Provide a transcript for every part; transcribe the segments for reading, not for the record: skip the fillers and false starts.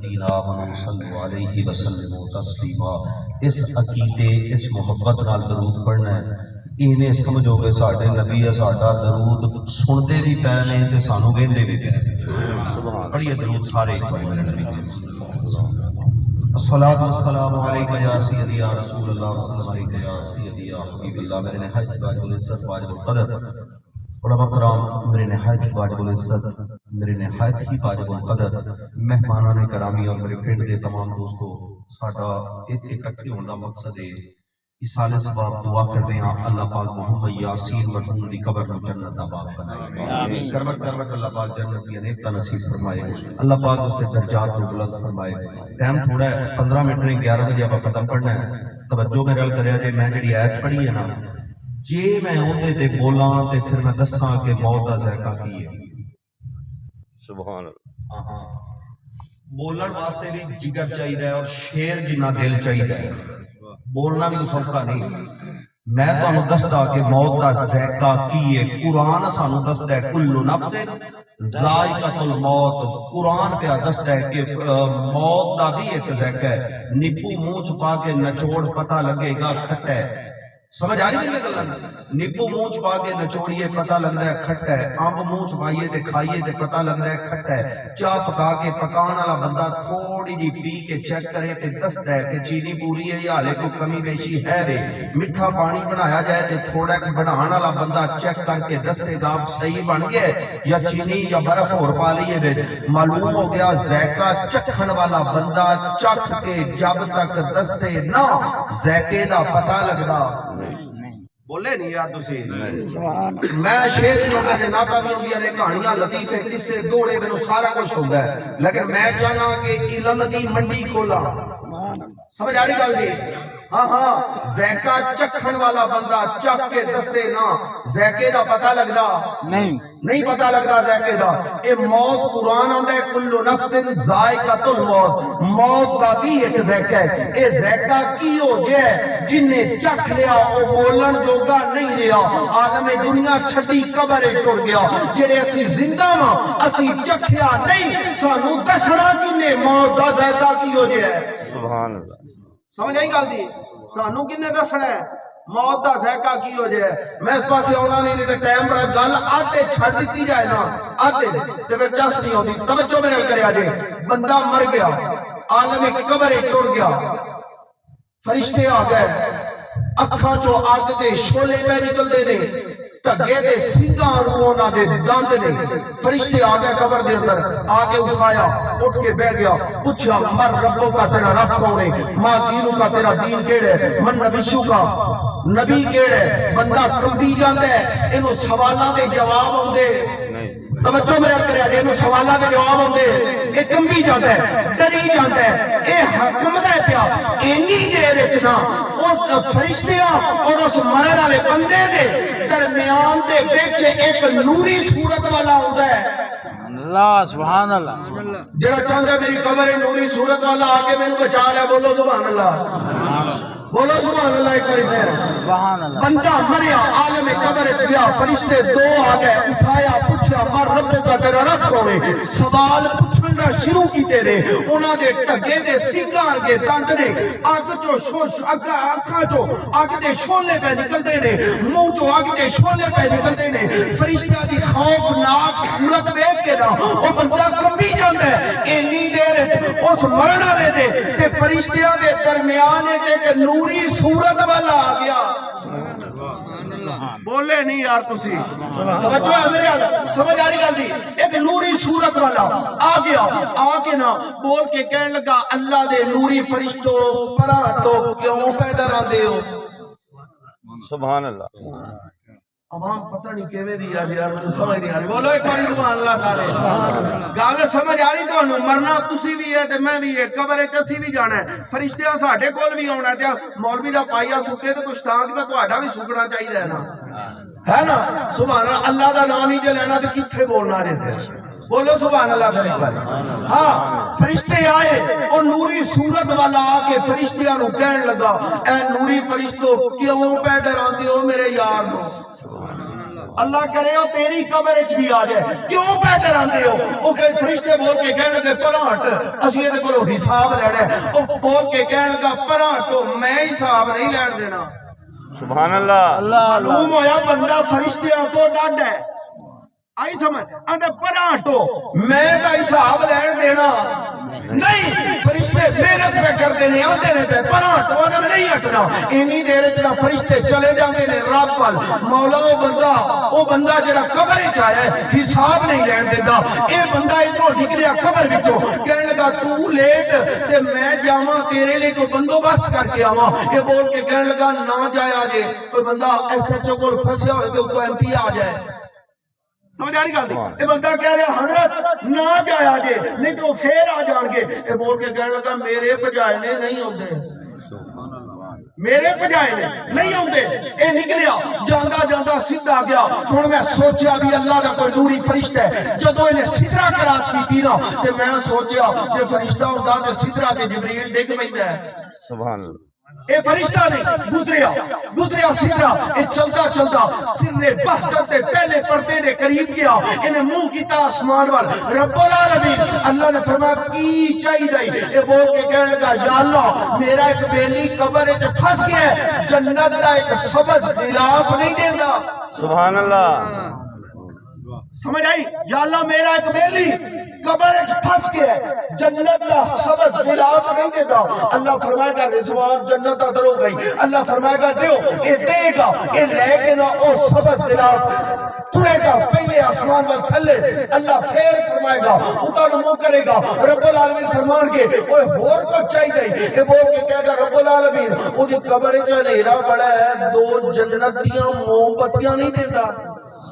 الذین آمنوا صلوا علیہ وسلموا تسلیما۔ اس عقیدے اس محبت نال درود پڑھنا ہے، ایویں سمجھو کہ ساڈے نبی ہے، ساڈا درود سنتے بھی پے نے تے سانو ویندے بھی پے نے۔ پڑھیے درود سارے ایک بار میرے نبی کے۔ الصلاۃ والسلام علیکہ یا سیدی یا رسول اللہ، وسلم علیکہ یا سیدی یا حبیب اللہ۔ میرے نہایت واجب العزت واجب القدر علماء کرام، میرے نہایت واجب العزت، میرے نہایت ہی واجب القدر مہمانان کرامی اور میرے پنڈ دے تمام دوستو، ساڈا ایتھے اکٹھے ہونے دا مقصد ہے اسال ثواب دعا کر رہے ہیں اللہ پاک محمد یاسین مرحوم دی قبر میں جنت دا باغ بنائے، کرمت کرمت اللہ پاک جنت دی انیک کا نصیب فرمائے، اللہ پاک اس کے درجات کو بلند فرمائے۔ ٹائم تھوڑا ہے، 15 منٹ نہیں، 11 بجے آپ ختم پڑھنا ہے۔ توجہ میرے ال کریا جے، میں جڑی آیت پڑھی ہے نا، جے میں اودے تے بولاں تے پھر میں دساں کہ موت دا ذائقہ کی ہے۔ سبحان اللہ۔ ہاں، بولن واسطے بھی جگر چاہیے اور شیر جنہ دل چاہیے، بولنا بھی سوکھا نہیں۔ میں تانوں دسدا کہ موت دا ذائقہ کی ہے، قرآن سانو دسدا ہے کل نفس ذائقۃ الموت، قرآن پہ دسدا ہے کہ موت دا بھی ایک ذائقہ ہے۔ نیبو منہ چھپا کے نچوڑ پتہ لگے گا کھٹا ہے، سمجھ آ رہی ہے گل؟ نیبو منہ چھپا کے نچوڑیے پتہ لگتا ہے کھٹا ہے، امب منہ چھپائیے تے کھائیے تے پتہ لگتا ہے کھٹا ہے۔ چاہ پکا کے پکان والا بندہ تھوڑی جی پی کے چیک کرے تے دستا ہے کہ چینی پوری ہے یا ہلے کوئی کمی بیشی ہے دے۔ میٹھا پانی بنایا جائے تے تھوڑا بنان والا بندہ چیک کر کے دسے گا صحیح بن گیا ہے یا چینی یا برف اور پا لیے وچ۔ معلوم ہو گیا ذائقہ چکھن والا بندہ چکھ کے جب تک دسے نہ ذائقے دا پتہ لگدا بولے نہیں یار تسی۔ میں شیر لوگوں نے ناتا بھی ہوندیاں نے، کہانیاں لطیفے قصے دوڑے مینوں سارا کچھ ہوندا ہے، لیکن میں چاہنا کہ علم دی منڈی کھولا۔ سمجھ آ رہی گل دی؟ ہاں ہاں، ذائقہ چکھن والا بندہ چکھ کے دسے نا ذائقے دا پتہ لگدا نہیں پتہ لگدا ذائقے دا۔ اے موت قرآن آندا ہے کل نفس ذائقۃ الموت، موت دا بھی ایک ذائقہ ہے۔ اے ذائقہ کی ہو جائے جن نے چکھ لیا او بولن جوگا نہیں رہا، عالم دنیا چھڈی قبر ٹر گیا۔ جڑے اسی زندہ ہاں اسی چکھیا نہیں، سانو دسنا کنے موت دا ذائقہ کی ہو جائے۔ سبحان اللہ، سمجھ آئی گل دی؟ سانو کنے دسنا ہے موت دا ذائقہ کی ہو جائے۔ میں اس پاسے آنا نہیں تے ٹائم بڑا گل آتے چھڑ دیتی جائے نا آتے تے پھر چس نہیں ہوتی۔ توجہ میرے کریا جے، بندہ مر گیا، عالم قبر ٹر گیا، فرشتے آ گئے، اکھاں چو آگ دے شولے پہ نکل دے ٹگے دے سنگاں رونا دے داند نے۔ فرشتے آ گئے قبر دے اندر، آگے اٹھایا، اٹھ کے بہ گیا، پوچھا مر ربوں کا تیرا رب کون ہے، ماں دینو کا تیرا دین کیڑے ہے، من نبیشو کا نبی کیڑے ہے۔ بندہ کمبی جاندے ہے، انہوں سوالاں دے جواب ہوندے۔ توجہ میرے کریا جے، انہوں سوالاں دے جواب ہوندے، اے کمبی جاندے ہے، ڈری جاندے ہے، اے حکم دے پیا اینی دیر اچنا اس فرشتیاں اور اس مرن والے بندے دے درمیان دے بیچے ایک نوری صورت والا ہوتا ہے۔ اللہ سبحان اللہ، جڑا چاہتا ہے میری قبر ہے نوری صورت والا آکے میں نے بچا لیا، بولو سبحان اللہ، بولو سبحان اللہ ایک باری پھر۔ سبحان اللہ۔ بندہ مریا، عالم قبر اچ گیا، فرشتے دو آگئے، اٹھایا، پوچھا مر رب کا تیرا رب کون ہے، سوال پوچھنا شروع کیتے نے، انہاں دے ٹگے دے سنگار کے دند نے، اگ چو اکھاں چو اگ دے شولے پہ نکلدے نے، منہ چو اگ دے شولے پہ نکلدے نے۔ فرشتہ دی خوفناک صورت دیکھ کے نا او بندہ کمبی جاندا ہے۔ اینی دیر اس مرن والے دے تے فرشتیاں دے درمیان وچ ایک نوری صورت والا آ گیا۔ بولے نہیں یار تسی، توجہ ہے میرے حال، سمجھ آ رہی گل دی؟ ایک نوری صورت والا آ گیا، آ کے نا بول کے کہنے لگا اللہ دے نوری فرشتوں پرا تو کیوں پہ ڈراندے ہو؟ سبحان اللہ۔ عوام پتہ نہیں کیویں دی یار مجھے سمجھ نہیں آ رہی، بولو ایک باری سبحان اللہ سارے۔ گل سمجھ آ رہی تانوں؟ مرنا تسی بھی ہے تے میں بھی ہے، قبر وچ اسی بھی جانا ہے، فرشتیاں ساڈے کول بھی آਉਣਾ تے مولوی دا پائیا سکے تے کچھ ٹانگ تے تہاڈا بھی سکنا چاہیے ہے نا، ہے نا؟ سبحان اللہ، اللہ دا نام نہیں جے لینا تے کتھے بولنا جے پھر، بولو سبحان اللہ پھر ایک بار۔ ہاں فرشتے آئے اور نوری صورت والا آ کے فرشتیاں نو کہن لگا اے نوری فرشتو کیوں پہ ڈراندے ہو میرے یار نو؟ اللہ کرے ہو تیری قبر وچ بھی آ جائے کیوں پہ کراندے ہو او کہ فرشتے بول کے کہن لگے پراٹ اسی دے کولوں حساب لینا ہے او بول کے کہن لگا پراٹو میں حساب نہیں لین دینا سبحان اللہ معلوم ہویا بندہ فرشتیاں تو ڈڈ ہے آئی سمجھ اندھے پراٹو میں دا حساب لین دینا نہیں فرشتے محنت پہ کر دینے آتے نے پہ پراٹو آدھے میں نہیں ہٹنا انہی دیر چلا فرشتے چلے جاندے نے رب وال مولا او بندہ جڑا قبر چاہے حساب نہیں لین دیتا اے بندہ ادھروں نکلیا قبر وچوں کہنے لگا تو لیٹ تے میں جاواں تیرے لئے کوئی بندوبست کر کے آواں یہ بول کے کہنے لگا نہ جائے آجے کوئی بندہ ایس ایچ او کو پھنسیا ہوئے تو ایم پی آ جائے سمجھ آ رہی گل دی اے بندہ کہہ رہا حضرت نہ جایا جے نہیں تو پھر آ جان گے اے بول کے کہنے لگا میرے بجائے نے نہیں ہوندے میرے بجائے نے نہیں ہوندے اے نکلیا جاندہ جاندہ سدھا گیا ہن میں سوچیا بھی اللہ دا کوئی نوری فرشتہ ہے جدوں انہیں سدھرا کراس کی تھی نا تے میں سوچیا کہ فرشتہ ہوندا تے سدھرا تے جبریل ڈگ پیندا ہے سبحان اللہ اے فرشتہ نہیں گزریا سدرا اے چلتا سر بہتر دے پہلے پردے دے قریب گیا انہیں منہ کیتا آسمان وال رب العالمین اللہ نے فرمایا کی چاہی دائی اے بول کے کہنے لگا یا اللہ میرا ایک بیلی قبر اچھ پھنس گیا ہے جنت دا ایک سبز غلاف نہیں دیندہ سبحان اللہ سمجھ آئی یا اللہ میرا ایک بیلی قبر اچھ پھنس گیا ہے جنت دا سبز غلاف نہیں دیتا اللہ فرمائے گا رضوان جنت دا درو گئی اللہ فرمائے گا دیو اے دے گا اے لے کے نا او سبز غلاف ترے گا پہلے آسمان وال تھلے اللہ پھر فرمائے گا اتار منہ کرے گا رب العالمین فرمان کے اوہ ہور کو چاہی دائی اے بول کے کہے گا رب العالمین او دی قبر اچھ نیرہ بڑا ہے دو جنتیاں موم بتیاں نہیں دیتا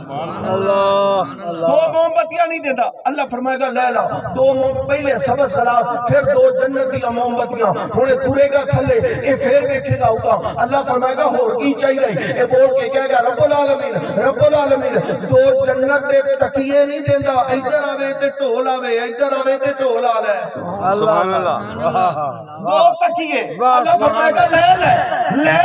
دو موم بتیاں نہیں دیتا اللہ فرمائے گا لیلا دو موم پہلے سبز غلاف پھر دو جنتیاں موم بتیاں ہونے تورے گا کھلے اے پھر دیکھے گا ہوتا اللہ فرمائے گا ہور کی چاہیے اے بول کے کہے گا رب العالمین دو جنت دے تکیے نہیں دیتا ادھر آوے تے ٹول آوے ادھر آوے تے ٹول آلے سبحان اللہ دو تکیے اللہ فرمائے گا لے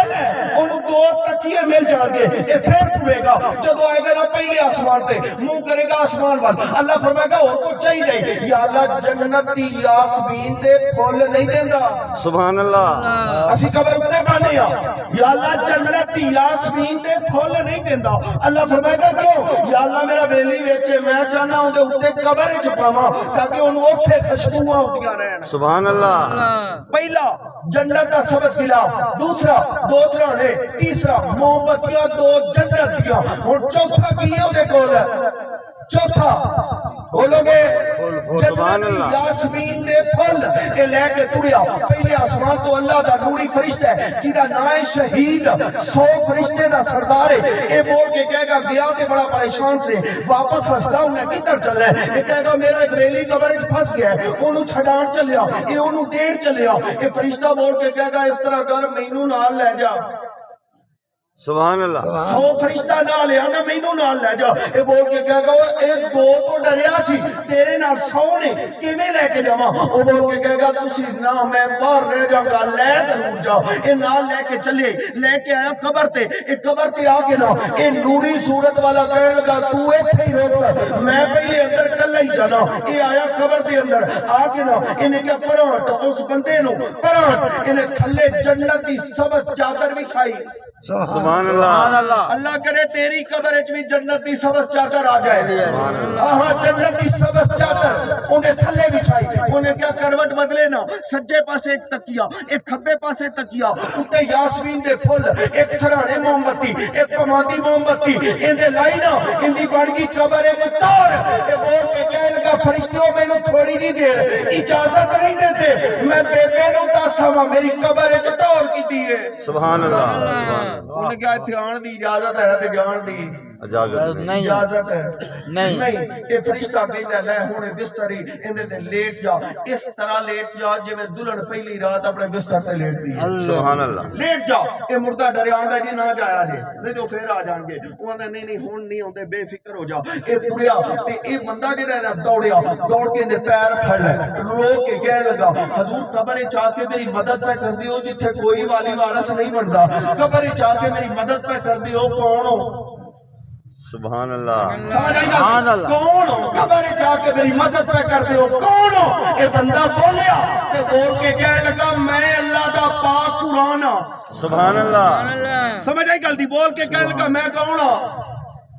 انہوں دو تکیے مل جان گے اے پھر پورے گا جدو آئے گا نا پہلے آسمان سے منہ کرے گا آسمان وال اللہ فرمائے گا اور کچھ چاہی جائے یا اللہ جنتی یاسمین دے پھول نہیں دیندہ سبحان اللہ اسی قبر اتے بانے یا اللہ جنتی یاسمین دے پھول نہیں دیندہ اللہ فرمائے گا کیوں یا اللہ میرا بیلی ویچے میں چاہنا ہوں دے اتے قبر چپاما تاکہ انہوں اٹھے خشبوہاں ہوتیا رہنا سبحان اللہ پہلا جنت کا سبز غلاف دوسرا نے تیسرا موم بتیاں دو جنت دیا اور چوتھا کیے ہوتے کول ہے چوتھا بولو گے جنتی یاسمین دے پھل اے لے کے تریا پہلے آسمان تو اللہ دا نوری فرشتہ ہے جیدہ نائے شہید 100 فرشتے دا سردار ہے اے بول کے کہے گا گیا تے بڑا پریشان سے واپس ہستا ہوں نے کتر چل رہے ہیں اے کہے گا میرا ایک بیلی قبر پھنس گیا ہے انہوں چھڑان چلیا اے انہوں دیر چلیا اے فرشتہ بول کے کہے گا اس طرح کر مینوں نال لے جا سبحان اللہ 100 فرشتہ نال ہے آنگا مینوں نال لے جا اے بول کے کہا گا ایک دو تو ڈریا سی تیرے نال 100 نے کیویں لے کے جاواں او بول کے کہے گا تسی نہ میں باہر رہ جاؤں گا لے ضرور جا اے نال لے کے چلے لے کے آیا قبر تے اے قبر تے آ کے نا اے نوری صورت والا کہے لگا تو ایتھے ہی روک میں پہلے اندر کلا ہی جانا اے آیا قبر تے اندر آ کے نا انہیں کیا پرانٹ اس بندے نو پرانٹ انہیں تھلے جنت دی سبز چادر بچھائی سبحان اللہ اللہ کرے تیری قبر اچ بھی جنت دی سبز چادر آ جائے آہاں جنت دی سبز چادر انہیں تھلے بچھائی انہیں کیا کروٹ بدلے نا سجے پاسے ایک تکیا ایک کھبے پاسے تکیا اتے یاسمین دے پھل ایک سرانے موم بتی ایک پمادی موم بتی ان دے لائی نا ان دی بڑگی قبر اچ تار اے بول کے کہنے لگا فرشتیوں میں نو تھوڑی جی دیر اجازت نہیں دیتے میں بے نو تاسا ہوا میری قبر اچ تار کی دیئے سبحان اللہ انہیں کہا اتھان دی اجازت ہے تے جان دی اجازت ہے نہیں یہ فرشتہ کہتا ہے لے ہونے بستری اندھے تے لیٹ جا اس طرح لیٹ جا جو میں دلن پہلی رات اپنے بستر تے لیٹ دی سبحان اللہ لیٹ جا یہ مردہ ڈرے آندہ جی نہ جایا جے نہیں جو پھر آ جان گے وہ آندہ نہیں ہون نہیں ہوندے بے فکر ہو جا یہ تریا یہ بندہ جڑا ہے نا دوڑیا دوڑ کے اندھے پیر پھڑ لے رو کے کہنے لگا حضور قبر چاہ کے میری مدد پہ کر دیو جتھے کوئی والی وارث نہیں بندا قبر چاہ کے میری مدد پہ کر دیو کون ہو سبحان اللہ سمجھ آئی گل کون ہو قبر جا کے میری مدد پہ کر دیو کون ہو اے بندہ بولیا تے بول کے کہنے لگا میں اللہ دا پاک قرآن ہاں سبحان اللہ سمجھ آئی گل دی بول کے کہنے لگا میں کون ہاں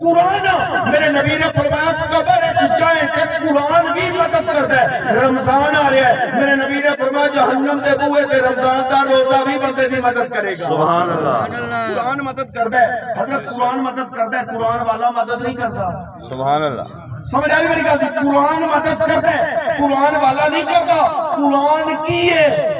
قرآن ہاں میرے نبی نے فرمایا قبر جائیں کہ قرآن بھی مدد کرتا ہے رمضان آ رہا ہے میرے نبی نے فرمایا جہنم دے بوئے تے رمضان دا روزہ بھی بندے دی مدد کرے گا سبحان اللہ قرآن مدد کرتا ہے حضرت قرآن مدد کرتا ہے قرآن والا مدد نہیں کرتا سبحان اللہ سمجھ آئی میری گل قرآن مدد کرتا ہے قرآن والا نہیں کرتا قرآن کی ہے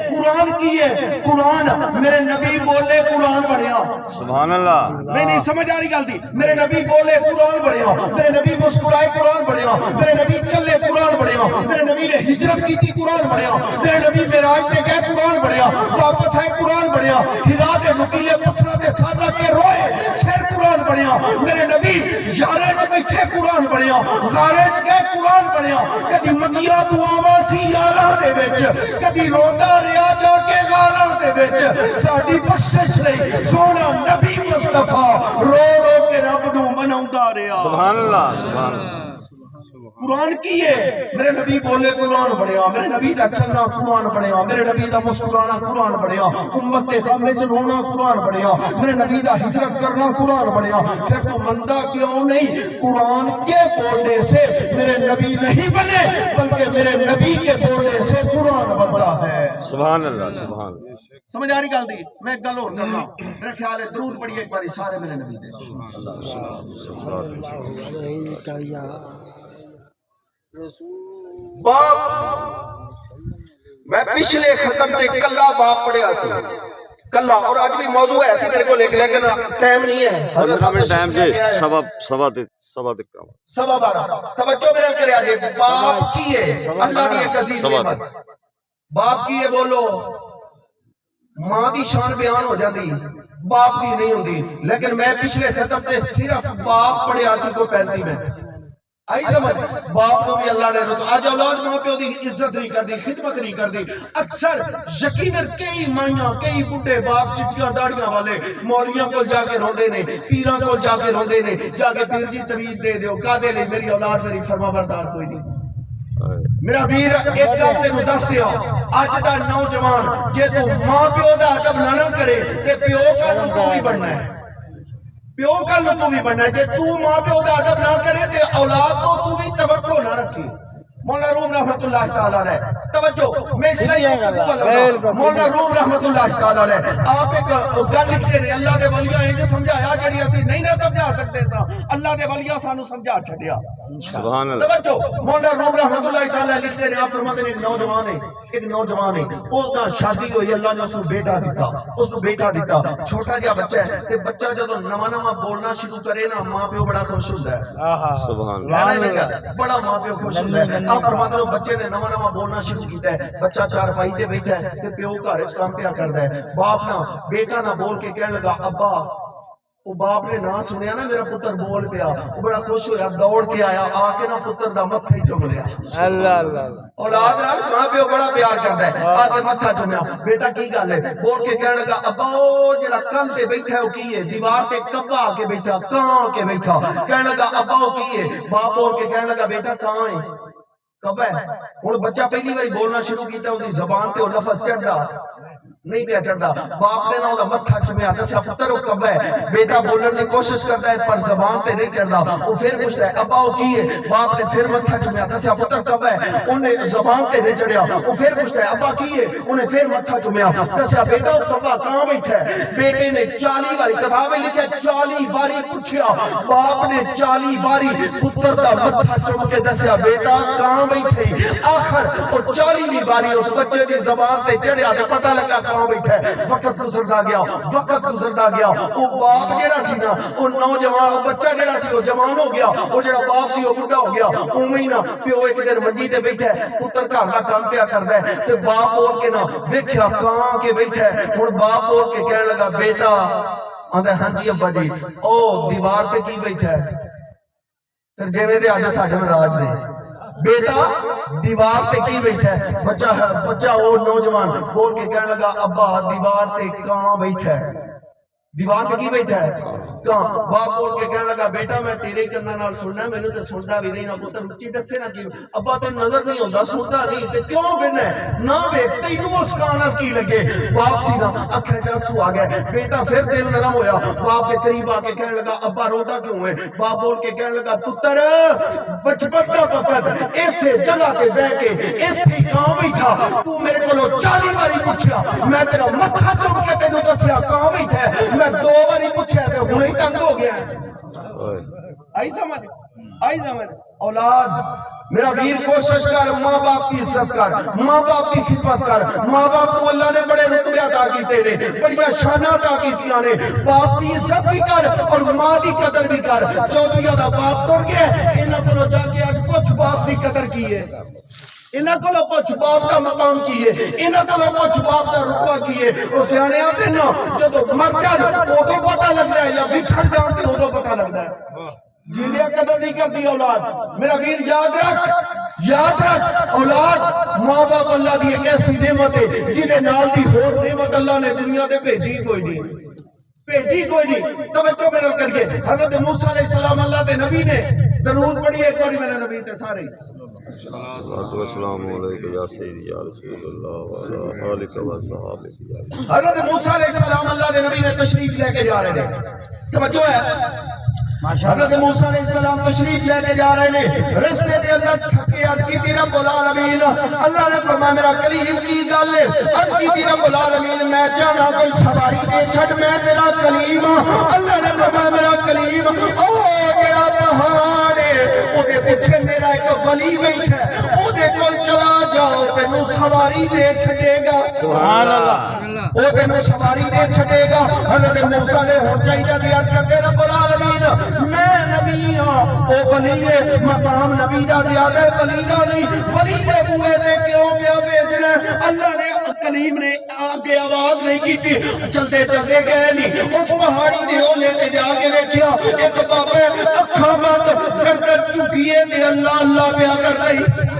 قرآن میرے نبی بولے قرآن بنیا سبحان اللہ نہیں سمجھ آ رہی گل دی میرے نبی بولے قرآن بنیا میرے نبی مسکرائے قرآن بنیا میرے نبی چلے قرآن بنیا میرے نبی نے ہجرت کی تھی قرآن بنیا میرے نبی معراج پہ گئے قرآن بنیا واپس آئے قرآن بنیا ہرا دے نکیلے پتھروں تے سر رکھ کے روئے پھر قرآن بنیا میرے نبی یارے چ بیٹھے قرآن بنیا غارے چ گئے قرآن بنیا کدی منگیا دعاواں سی یاراں دے وچ کدی روندا رہیا جا کے غاراں دے وچ ساڈی بخشش نہیں سونا نبی مصطفیٰ رو رو کے رب نو مناوندا رہیا سبحان اللہ سبحان اللہ قرآن کی ہے میرے نبی بولے قرآن بڑھیا میرے نبی دا چلنا قرآن بڑھیا میرے نبی دا مسکرانا قرآن بڑھیا امت کے غم وچ رونا قرآن بڑھیا میرے نبی دا ہجرت کرنا قرآن بڑھیا پھر تو مندہ کیوں نہیں قرآن کے بولنے سے میرے نبی نہیں بنے بلکہ میرے نبی کے بولنے سے قرآن بنتا ہے سبحان اللہ سبحان اللہ سمجھ آ رہی گل دی میں ایک گل اور کرنا میرا خیال ہے درود پڑھیے ایک باری سارے میرے نبی دے باپ میں پچھلے ختم تے کلا باپ پڑھیا سی کلا اور آج بھی موضوع ہے ایسی میرے کو لیکن ٹائم نہیں ہے حضرت صاحب ٹائم جی سوا تک سوا 12 توجہ میرے کرے آجے باپ کی ہے اللہ کی ایک عزیز نعمت باپ کی ہے بولو ماں دی شان بیان ہو جاندی باپ دی نہیں ہوندی لیکن میں پچھلے ختم تے صرف باپ پڑھیا سی کو 35 منٹ آئی سمجھ باپ کو بھی اللہ نے رکھا آج اولاد ماں پہ دی عزت نہیں کر دی خدمت نہیں کر دی اکثر یقیناً کئی مائیاں کئی بڑھے باپ چٹیاں داڑیاں والے مولیاں کو جا کے روندے نے پیراں کو جا کے روندے نے جا کے پیر جی توید دے دیو کادے لئے میری اولاد میری فرما بردار کوئی نہیں میرا ویر ایک گل تینوں دس دیا اج دا نوجوان جے تو ماں پیو دا ادب نہ کرے تے پیو کا تو بھی بننا ہے پیو کا تو بھی بننا ہے جے تو ماں پیو دا ادب نہ کرے تے اولاد تو بھی توقع نہ رکھی مولانا روم رحمت اللہ تعالیٰ علیہ توجہ میں اس لئے مولانا روم رحمت اللہ تعالیٰ علیہ آپ ایک گل لکھتے رہے اللہ دے ولیاں ہیں جو سمجھایا جڑی اسی نہیں نہ سمجھا سکتے سا اللہ دے ولیاں سانو سمجھا چھڈیا سبحان اللہ توجہ مولانا روم رحمت اللہ تعالیٰ لکھتے رہے آپ فرماتے ہیں ایک نوجوان ہے اس کا شادی ہوئی اللہ نے اس کو بیٹا دیتا چھوٹا جہا بچہ ہے تے بچہ جب نواں بولنا شروع کرے نا ماں پیو بڑا خوش ہوتا ہے سبحان اللہ بڑا ماں پیو خوش ہوتا ہے آپ فرماتے ہیں بچے نے نواں بولنا شروع کیتا ہے بچہ چار پائی تے بیٹھا ہے تے پیو گھر وچ کام پیا کردا ہے باپ نا بیٹا نہ بول کے کہنے لگا ابا وہ باپ نے نہ سنیا نا میرا پتر بول پیا وہ بڑا خوش ہویا دوڑ کے آیا آ کے نا پتر دا متھا ہی چوم لیا اللہ اللہ اولاد نال ماں پیو بڑا پیار کردا ہے آ کے متھا چومیا بیٹا کی گل ہے بول کے کہنے لگا ابا او جڑا کل تے بیٹھا ہے او کی ہے دیوار تے کبا آ کے بیٹھا کاں کے بیٹھا کہنے لگا ابا او کی ہے باپ بول کے کہنے لگا بیٹا کاں ہے کب ہے ہن بچہ پہلی باری بولنا شروع کیتا اودی زبان تے او لفظ چڑھدا نہیں پیا چڑھتا باپ نے نہ متھا چومیا دسیا پتر وہ کب ہے بیٹا بولنے کی کوشش کرتا ہے پر زبان تے نہیں چڑھتا وہ پھر پوچھتا ہے ابا وہ کی ہے باپ نے پھر متھا چومیا دسیا پتر کب ہے انہیں زبان تے نہیں چڑھیا وہ پھر پوچھتا ہے ابا کی ہے انہیں پھر متھا چومیا دسیا بیٹا وہ کب کہاں بیٹھا ہے بیٹے نے 40 باری کتاب میں لکھا 40 باری پوچھیا باپ نے 40 باری پتر دا متھا چوم کے دسیا بیٹا کہاں بیٹھے آخر وہ 40 باری اس بچے دی زبان تے چڑھیا تے پتہ لگا بیٹھا ہے وقت گزردا گیا وہ باپ جڑا سی نا وہ نوجوان بچہ جڑا سی وہ جوان ہو گیا وہ جڑا باپ سی وہ بڑھا ہو گیا اوویں نا پیو ایک دن منجی تے بیٹھا ہے پتر گھر دا کام پیا کردا ہے تے باپ بول کے نا ویکھیا کہاں کے بیٹھا ہے ہن باپ بول کے کہنے لگا بیٹا آندا ہاں جی ابا جی او دیوار تے کی بیٹھا ہے پھر جویں دے اج ساڈے مراج نے بیٹا دیوار تے کی بیٹھا ہے بچہ اور نوجوان بول کے کہنے لگا ابا دیوار تے کہاں بیٹھا ہے دیوار تے کی بیٹھا ہے کہاں باپ بول کے کہنے لگا بیٹا میں تیرے کناں نال سننا میں نے تے سندا بھی نہیں نہ پتر اچھی دسے نہ کی ابا تے نظر نہیں ہوندا سندا نہیں تے کیوں بننا نہ ویکھ تینوں اس کان نال کی لگے باپ سی دا اکھاں چ آنسو آ گئے بیٹا پھر دل نرم ہویا باپ کے قریب آ کے کہنے لگا ابا روتا کیوں ہے باپ بول کے کہنے لگا پتر بچپن دا وقت ایسے جگہ تے بیٹھ کے ایتھے کہاں بیٹھا تو میرے کولو 40 باری پوچھیا میں تیرا متھا چوم کے تینوں دسیا کہاں بیٹھا ہے میں 2 باری پوچھیا تے ہن ہی تنگ ہو گیا آئی سمجھ اولاد میرا ویر کوشش کر ماں باپ کی عزت کر ماں باپ کی خدمت کر ماں باپ کو اللہ نے بڑے رتبے عطا کیتے نے بڑی شاناں عطا کیتیاں نے باپ کی عزت بھی کر اور ماں کی قدر بھی کر چودھریاں دا باپ ٹر گیا انہاں کولوں جا کے اج کچھ باپ دی قدر کی ہے انہاں کولوں پوچھ باپ دا مقام کی ہے انہاں کولوں پوچھ باپ دا رتبہ کی ہے او سیانے آتے نا جدوں مر جان اودوں پتہ لگدا ہے یا بچھڑ جان تے اودوں پتہ لگدا ہے جیندیا قدر نہیں کرتی اولاد میرا ویر یاد رکھ اولاد ماں باپ اللہ دی ایک ایسی نعمت ہے جہدے نال دی ہور نعمت اللہ نے دنیا تے بھیجی کوئی نہیں توجہ میرے کر کے حضرت موسیٰ علیہ السلام اللہ دے نبی نے درود پڑھی ایک باری میں نے نبی تے سارے السلام علیکم یا سیدی یا رسول اللہ وعلا آلک و صحابہ حضرت موسیٰ علیہ السلام اللہ دے نبی نے تشریف لے کے جا رہے ہیں توجہ ہے حضرت موسیٰ علیہ السلام تشریف لے کے جا رہے ہیں رستے دے اندر تھکے عرض کی تھی رب العالمین اللہ نے فرمایا میرا کلیم کی گل ہے عرض کی تھی رب العالمین میں چاہنا کوئی سواری دے چھٹ میں تیرا کلیم اللہ نے فرمایا میرا کلیم او جڑا پہاڑ ہے او دے پیچھے میرا ایک ولی بیٹھا ہے او دے کول چلا جاؤ تینوں سواری دے چھٹے گا سبحان اللہ او تینوں سواری دے چھٹے گا حضرت موسیٰ نے ہو چاہیے زیارت کرتے رب العالمین میں نبی ہوں او ولی ہے مقام نبی دا زیادہ ہے ولی دا نہیں ولی دے بوئے دے کیوں پیا بیچنا اللہ نے کلیم نے آگے آواز نہیں کی تھی چلتے گئے نہیں اس پہاڑی دے اولے تے جا کے دیکھیا ایک بابے اکھاں بند گردن چکیے تے اللہ اللہ پیا کر دئی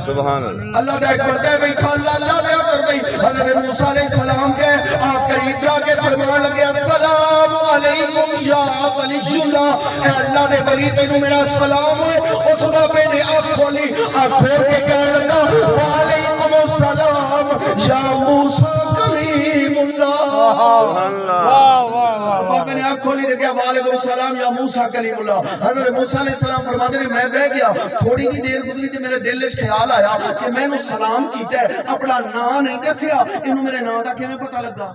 سبحان اللہ اللہ دا ایک بندہ بیٹھا اللہ اللہ پیا کر دئی حضرت موسیٰ علیہ السلام کے آپ قریب جا کے فرمان لگے السلام علیکم یا ولی اللہ اے اللہ دے ولی تینوں میرا سلام ہے اس بابے نے آنکھ کھولی آنکھ کھول کے کہنے لگا وعلیکم السلام یا موسیٰ کلیم اللہ سبحان اللہ بابے نے آنکھ کھولی دیکھا وعلیکم السلام یا موسیٰ کلیم اللہ حضرت موسیٰ علیہ السلام فرماتے ہیں میں بہ گیا تھوڑی کی دیر گزری تھی میرے دل وچ خیال آیا کہ میں نے سلام کیتا ہے اپنا نام نہیں دسیا انہوں میرے نام دا کیویں پتہ لگا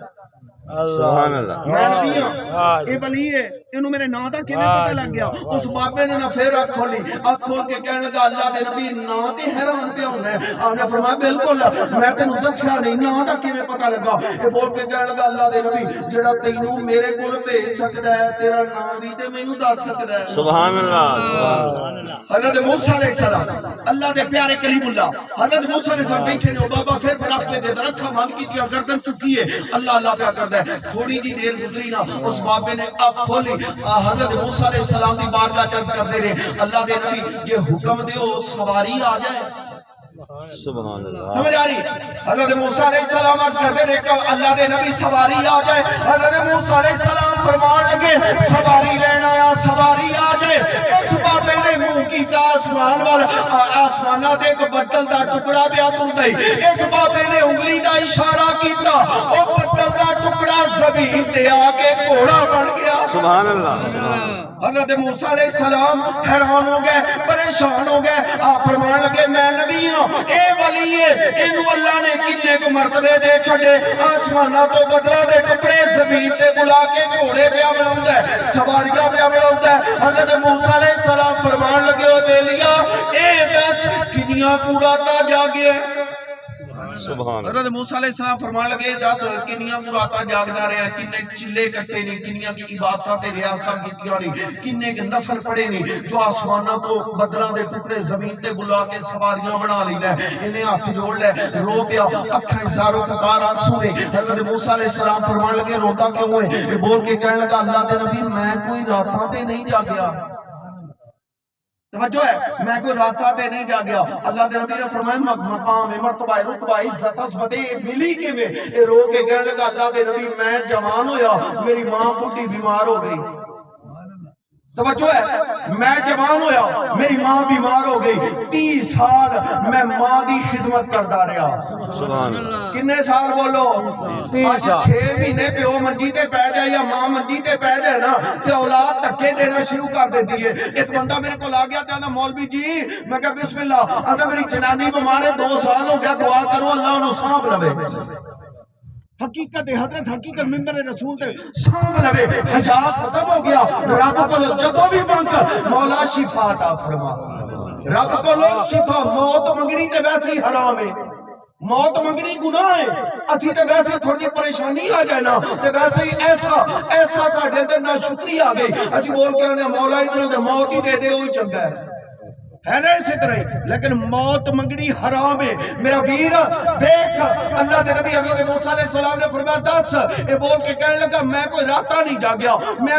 سبحان اللہ میں نبی ہوں اے ولی ہے انہوں میرے نام دا کیویں پتہ لگ گیا اس بابے نے نہ پھر آنکھ کھولی آنکھ کھول کے کہنے لگا اللہ دے نبی نام تے حیران پہ ہونا ہے آپ نے فرمایا بالکل میں تینوں دسیا نہیں نام دا کیویں پتہ لگا اے بول کے کہنے لگا اللہ دے نبی جڑا تینوں میرے کول بھیج سکدا ہے تیرا نام بھی تے مینوں دس سکدا ہے سبحان اللہ حضرت موسیٰ علیہ السلام اللہ دے پیارے کلیم اللہ حضرت موسیٰ علیہ السلام بیٹھے نے بابا پھر برخ میں دے درکھا بند کی اور گردن چکی ہے اللہ اللہ پیا کردا ہے تھوڑی جی دیر گزری نا اس بابے نے آنکھ کھولی حضرت موسیٰ علیہ السلام دی بارگاہ چرچ کر دے رہے اللہ دے نبی یہ حکم دے او سواری آ جائے سبحان اللہ سمجھ آ رہی حضرت موسیٰ علیہ السلام عرض کر دے رہے کہ اللہ دے نبی سواری آ جائے حضرت موسیٰ علیہ السلام فرمان لگے سواری لینا یا سواری آ جائے اس بابے نے منہ کیتا آسمان والا آسمانہ دے کو بدل دا ٹکڑا پیا تر دئی اس بابے نے انگلی دا اشارہ کیتا او بدل دا ٹکڑا زمین تے آ کے گھوڑا بن گیا سبحان اللہ حضرت موسیٰ علیہ السلام حیران ہو گئے پریشان ہو گئے آپ فرمان لگے میں نبی ہوں اے ولی ہے انہوں اللہ نے کنے کو مرتبے دے چھڑے آسمانہ تو بدلہ دے ٹکڑے زمین تے بلا کے گھوڑے پہ بڑھاؤں ہے سواریاں پہ بڑھاؤں ہے حضرت موسیٰ علیہ السلام فرمان لگے ہو دے لیا اے دس کنیاں پورا تا جا گیا سبحان اللہ حضرت موسیٰ علیہ السلام فرمان لگے دس کنیاں مراتا جاگدا رہے ہیں کنے چلے کٹے نہیں کنیاں کی عبادتاں تے ریاستاں کیتیاں نہیں کنے کے نفل پڑے نہیں جو آسماناں تو بدلاں دے ٹکڑے زمین تے بلا کے سواریاں بنا لینا انہیں ہاتھ جوڑ لے رو پیا اکھاں اشاروں کتار آنسو نے حضرت موسیٰ علیہ السلام فرمان لگے روتا کیوں ہے یہ بول کے کہنے لگا اللہ دے نبی میں کوئی راتاں تے نہیں جاگیا توجہ ہے میں کوئی راتہ تے نہیں جا گیا اللہ دے نبی نے فرمایا مقام مرتبہ رتبہ عزت عظمت ملی کے میں اے رو کے کہنے لگا اللہ دے نبی میں جوان ہویا میری ماں بڈھی بیمار ہو گئی توجہ ہے، میں جوان ہویا میری ماں بیمار ہو گئی 30 سال میں ماں دی خدمت کردا رہا. سبحان اللہ. کنے سال بولو؟ 30 سال. 6 مہینے پیو منجی تے پہ جائے یا ماں منجی تے پہ جائے نا تے اولاد دھکے دینا شروع کر دیتی ہے. ایک بندہ میرے کو آ گیا تے آندا مولوی جی، میں کہا بسم اللہ. آندا میری جنانی بیمار ہے 2 سال ہو گیا، دعا کرو اللہ انہوں سانپ لوے. حقیقت حضرت حقیقت ممبر رسول تے سانپ لوے. حجاب ختم ہو گیا. رب کو جدو بھی منگ مولا شفا عطا فرما. رب کو شفا. موت منگنی تے ویسے ہی حرام ہے، موت منگنی گناہ ہے. اسی تے ویسے تھوڑی پریشانی آ جائے نا تے ویسے ہی ایسا ساڈے تے ناشکری آ گئی. اسی بول کے آنے مولا ادھر تے موت ہی دے دے وہی چنگا ہے نا اسی طرح. لیکن موت منگنی حرام ہے. میرا ویر دیکھ، اللہ دے نبی حضرت موسیٰ علیہ السلام نے فرمایا 10 اے بول کے کہنے لگا میں کوئی راتہ نہیں جاگیا، میں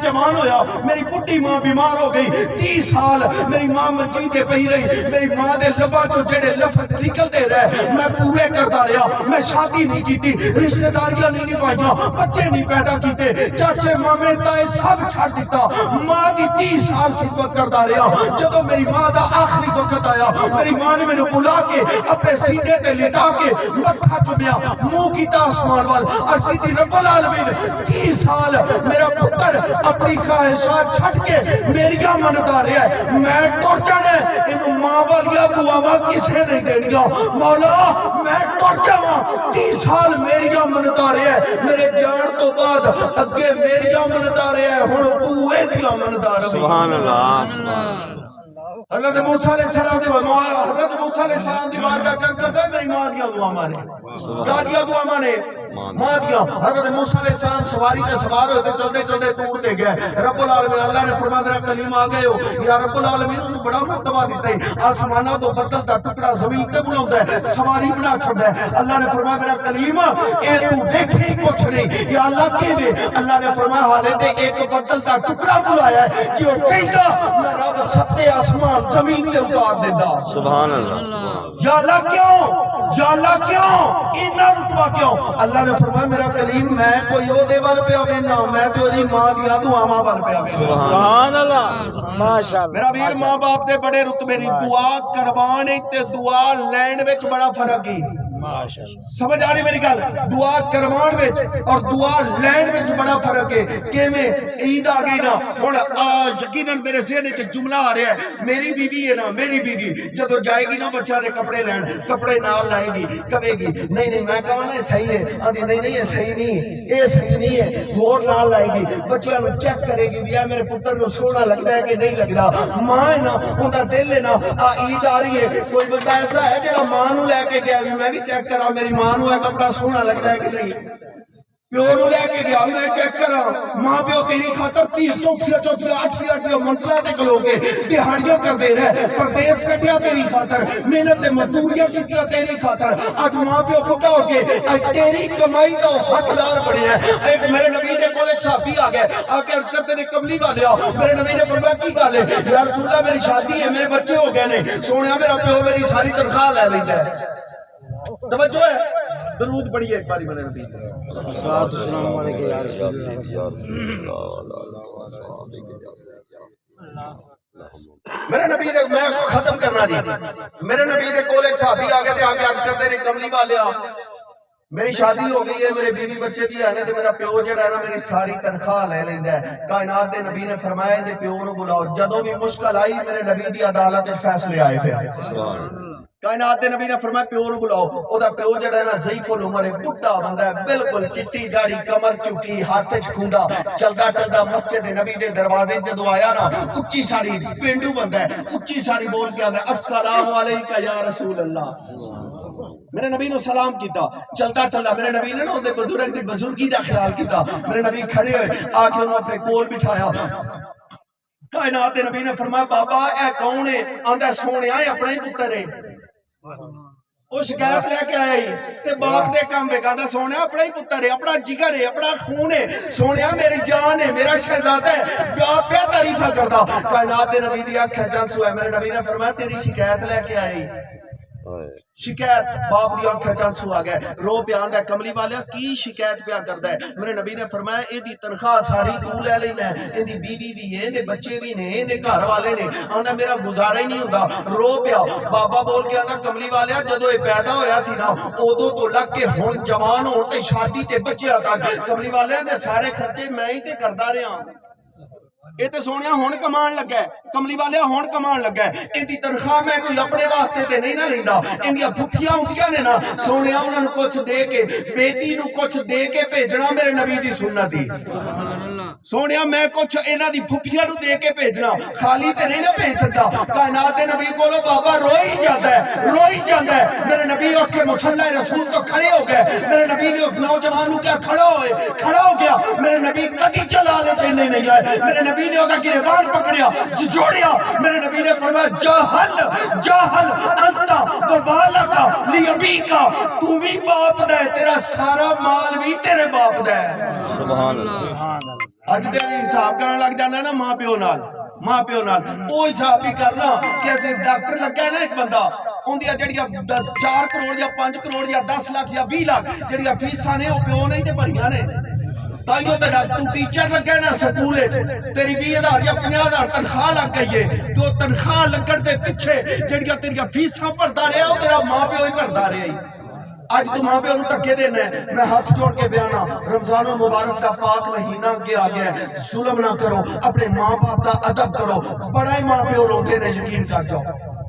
جوان ہویا، میری بڈھی ماں بیمار ہو گئی 30 سال میری ماں منجی تے پئی رہی. میری ماں دے لباں چوں جڑے لفظ نکلتے رہے میں پورے کردا رہا. میں شادی نہیں کیتی، رشتہ داریاں نہیں نبھائیاں، بچے نہیں پیدا کیتے، چاچے مامے تائے سب چھڑ دیتا. ماں دی 30 سال خدمت کردا رہا. جدوں میری ماں دا آخری وقت آیا، میری ماں نے مجھے بلا کے اپنے سینے تے لٹا کے متھا چومیا، منہ کیتا آسمان وال، عرض کی رب العالمین 30 سال میرا پتر اپنی خواہشات چھٹ کے میریاں منتا رہا ہے، میں ٹر جانا ہے، انہوں ماں والیا دعاواں کسے نہیں دینیاں. مولا میں ٹر جاواں. 30 سال میریاں منتا رہا ہے، میرے جان تو بعد اگے میریاں منتا رہا ہے، ہن تو اے دیاں منتا رہی. سبحان اللہ. حضرت موسیٰ علیہ السلام دی بارگاہ چل کرتا ہے میری ماں دیا دعا مانے، دادیا دعا مانے، ماں دیا. حضرت موسیٰ علیہ السلام سواری تے سوار ہوئے چلتے چلتے دور دے گئے. رب العالمین اللہ نے فرمایا میرا کلیم آ گئے ہو. یا رب العالمین انہوں بڑا مرتبہ دیتا ہے، آسمانہ تو بدل دا ٹکڑا زمین تے بلاؤں ہے، سواری بنا چھڑ ہے. اللہ نے فرمایا میرا کلیم اے تو دیکھے ہی کچھ نہیں. یا اللہ کی دے. اللہ نے فرمایا حالے تے ایک بدل دا ٹکڑا بلایا ہے کہ وہ کہیگا میں رب ستے آسمان زمین تے اتار دیتا. سبحان اللہ. یا اللہ کیوں؟ یا اللہ کیوں؟ اینا رتبہ کیوں؟ اللہ نے فرمایا میرا کلیم میں کوئی او دے وال پہ آوے نا، میں تو دی ماں دیا دعا ماں وال پہ آوے. سبحان اللہ. ماشاءاللہ. میرا ویر ماں باپ دے بڑے رتبے نہیں. دعا کروانے تے دعا لینڈ وچ بڑا فرق ہی. سمجھ آ رہی میری گل؟ دعا کروان وچ اور دعا لینڈ وچ بڑا فرق ہے. کیویں عید آ گئی نا، ہن یقیناً میرے ذہن وچ جملہ آ رہا ہے، میری بیوی ہے نا، میری بیوی جدوں جائے گی نا بچہ دے کپڑے لین، کپڑے نال لائے گی، کہے گی نہیں نہیں میں کہاں نا صحیح ہے، آندی نہیں نہیں یہ صحیح نہیں، یہ صحیح نہیں ہے، ہور نال لائے گی. بچیاں نو چیک کرے گی بھی میرے پتر نو سونا لگتا ہے کہ نہیں لگدا. ماں ہے نا اوندا دل ہے نا، عید آ رہی ہے، کوئی بندہ ایسا ہے جڑا ماں نو لے کے گیا میں بھی چیک کرا میری ماں نو ہے کپڑا سونا لگتا ہے کہ نہیں. پیو نو لے کے گیا میں چیک کرا. ماں پیو تیری خاطر 30 چوتھیا 8 منزلہ تے کھلو کے دہاڑیاں کر دے رہے، پردیس کٹیا تیری خاطر، محنت مزدوریاں کیتیاں تیری خاطر. اج ماں پیو بڈھا ہو کے اج تیری کمائی دا حقدار بنے ہیں. ایک میرے نبی دے کول ایک صحابی آ گئے، آ کے عرض کرتے نے کملی والیا میرے نبی نے فرمایا کی گل ہے؟ یا رسول اللہ میری شادی ہے، میرے بچے ہو گئے نے، سونیا میرا پیو میری ساری تنخواہ لے لیندا ہے. توجہ ہے، درود پڑھیے ایک باری میرے نبی. السلام علیکم یا رسول اللہ. میرے نبی دے میں ختم کرنا جی. میرے نبی دے کول ایک صحابی آ گئے تے آ کے عرض کرتے نے کملی والیا میری شادی ہو گئی ہے، میرے بیوی بچے بھی آنے تے میرا پیو جڑا ہے نا میری ساری تنخواہ لے لیندا ہے. کائنات دے نبی نے فرمایا دے پیو نو بلاؤ. جدوں بھی مشکل آئی میرے نبی دی عدالت وچ فیصلے آئے. پھر کائنات دے نبی نے فرمایا پیو نو بلاؤ. او دا پیو جڑا ہے نا ضعیف العمر ہے، بڈھا بندہ ہے، بالکل چٹی داڑھی، کمر چکی، ہاتھ وچ کھونڈا، چلدا چلدا مسجد نبی دے دروازے جدوں آیا نا اچھی ساری پینڈو بندہ ہے، اچھی ساری بول کے آندا السلام علیکہ یا رسول اللہ. میرے نبی نے سلام کیتا. چلتا چلتا میرے نبی نے نا اون دے بزرگ دی بزرگی دا خیال کیتا. میرے نبی کھڑے ہوئے آ کے انہوں اپنے کول بٹھایا. کائنات دے نبی نے فرمایا بابا اے کون ہے؟ آندا سونیا اے اپنا ہی پتر ہے. وہ شکایت لے کے آیا ہی تے باپ دے کام وے کہندا سونیا اپنا ہی پتر ہے، اپنا جگر ہے، اپنا خون ہے، سونیا میری جان ہے، میرا شہزادہ ہے. باپ پہ تعریفہ کردا. کائنات دے نبی دی اکھیں چنس ہوئے. میرے نبی نے فرمایا تیری شکایت لے کے آئی. شکایت باپ دی آنکھیں چانسو آ گئے رو پہ آندہ ہے کملی والا کی شکایت پہ کردا ہے میرے نبی نے فرمایا اے دی تنخواہ ساری تو لے لینا ہے اے دی بیوی بھی ہے دے بچے بھی نے اے دے گھر والے نے آندہ میرا گزارا ہی نہیں ہوتا رو پہ بابا بول کے آندہ کملی والا جدو اے پیدا ہویا سی نا اودو تو لگ کے ہون جوان ہون تے شادی تے بچے آتا کملی والے دے سارے خرچے میں ہی تے کردہ رہے ہوں اے تے سونیا ہون کمان لگا ہے کملی والے ہون کمان لگا ہے ان دی تنخواہ میں کوئی اپنے واسطے تے نہیں نہ رہندا ان دی بھکھیاں ہوندیاں نے نا سونیا انہاں نوں کچھ دے کے بیٹی نوں کچھ دے کے بھیجنا میرے نبی دی سنت دی سونیا میں کچھ انہاں دی بھکھیاں نوں دے کے بھیجنا خالی تے نہیں نہ بھیج سکدا کائنات دے نبی کولو بابا روئی جاندا ہے میرے نبی اٹھ کے مصلی رسول تو کھڑے ہو گئے میرے نبی نے اس نوجوان نوں کیا کھڑا ہو گیا میرے نبی کدی چلا لے چلنے نہیں آئے میرے نبی نے ہوگا گریبان پکڑیا جھجوڑیا میرے نبی نے فرمایا جاہل انتا و بالکا لیبیکا تو بھی باپ دے تیرا سارا مال بھی تیرے باپ دے سبحان اللہ اج دے حساب کرن لگ جانا نا ماں پیو نال وہ حساب بھی کرنا کہ ایسے ڈاکٹر لگا ہے نا ایک بندہ ان دیا جڑیا 4 کروڑ یا 5 کروڑ یا 10 لاکھ یا 20 لاکھ جڑیا فیساں نے وہ پیو نہیں تے بھریاں نے تائیوں تے تو ٹیچر لگے نا سکولے تیری 20,000 یا 50,000 تنخواہ لگ گئی ہے تو تنخواہ لگن دے پیچھے جڑیا تیریا فیساں بھردا رہیا وہ تیرا ماں پیو ہی بھردا رہیا آج تو ماں پیو نوں تکے دینا ہے میں ہاتھ جوڑ کے بیانا رمضان المبارک دا پاک مہینہ کے آگیا ہے ظلم نہ کرو اپنے ماں باپ دا ادب کرو بڑا ہی ماں پیو روندے نے یقین کر جاؤ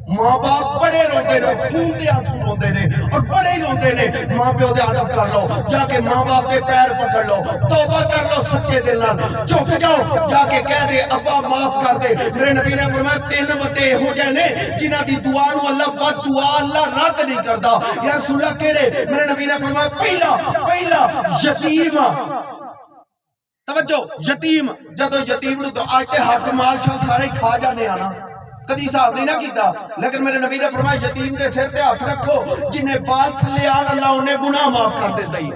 ماں باپ بڑے روندے نے خون دے آنسو روندے نے اور بڑے ہی روندے نے ماں پیو دے ادب کر لو جا کے ماں باپ دے پیر پکڑ لو توبہ کر لو سچے دل نال جھک جاؤ جا کے کہہ دے ابا معاف کر دے میرے نبی نے فرمایا 3 بندے ہو جائے نے جنہاں دی دعا نو اللہ بد دعا اللہ رد نہیں کردا یا رسول اللہ کیڑے میرے نبی نے فرمایا پہلا یتیم توجہ یتیم جدو یتیم نو تو آج تے حق مال شال سارے کھا جانے آنا کدی صاحب نہیں نہ کیتا لیکن میرے نبی نے فرمایا یتیم دے سر تے ہاتھ رکھو جنہیں بال تھلے آن اللہ انہیں گناہ معاف کر دیتا ہی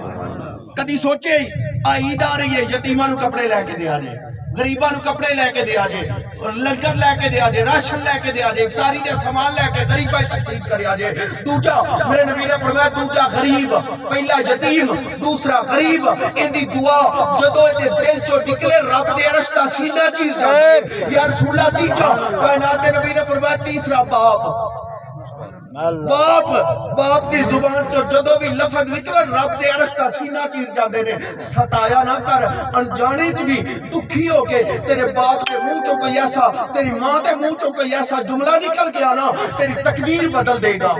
کدی سوچے عید آ رہی ہے یتیماں نو کپڑے لے کے دیا جے غریباں نو کپڑے لے کے دیا جے لنگر لے کے دیا جے راشن لے کے دیا جے افطاری دے سامان لے کے غریباں تقسیم کریا جے دوجا میرے نبی نے فرمایا دوجا غریب پہلا یتیم دوسرا غریب ان دی دعا جدو دے دل چوں نکلے رب دے عرش دا سینہ چیر جاندے یا رسول اللہ تیجا کائنات دے نبی نے فرمایا تیسرا باپ دی زبان چو جدو بھی لفظ نکلا رب دے عرش دا سینہ چیر جاندے نے ستایا نہ کر انجانے چ بھی دکھی ہو کے تیرے باپ کے منہ چوں کوئی ایسا تیری ماں کے منہ چوں کوئی ایسا جملہ نکل گیا نا تیری تقدیر بدل دے گا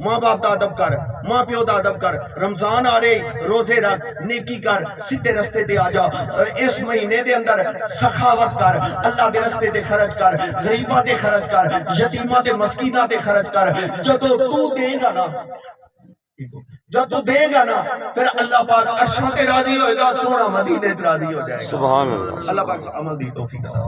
ماں باپ دا ادب کر ماں پیو دا ادب کر رمضان آ رہی روزے رکھ نیکی کر سیدھے رستے دے آ جا اس مہینے دے اندر سخاوت کر اللہ دے رستے دے خرچ کر غریباں دے خرچ کر یتیماں دے مسکیناں دے خرچ کر جدو تو دے گا نا جب تو دے گا نا پھر اللہ پاک عرشاں تے راضی ہوئے گا سونا مدینے تے راضی ہو جائے گا سبحان اللہ اللہ پاک عمل دی توفیق عطا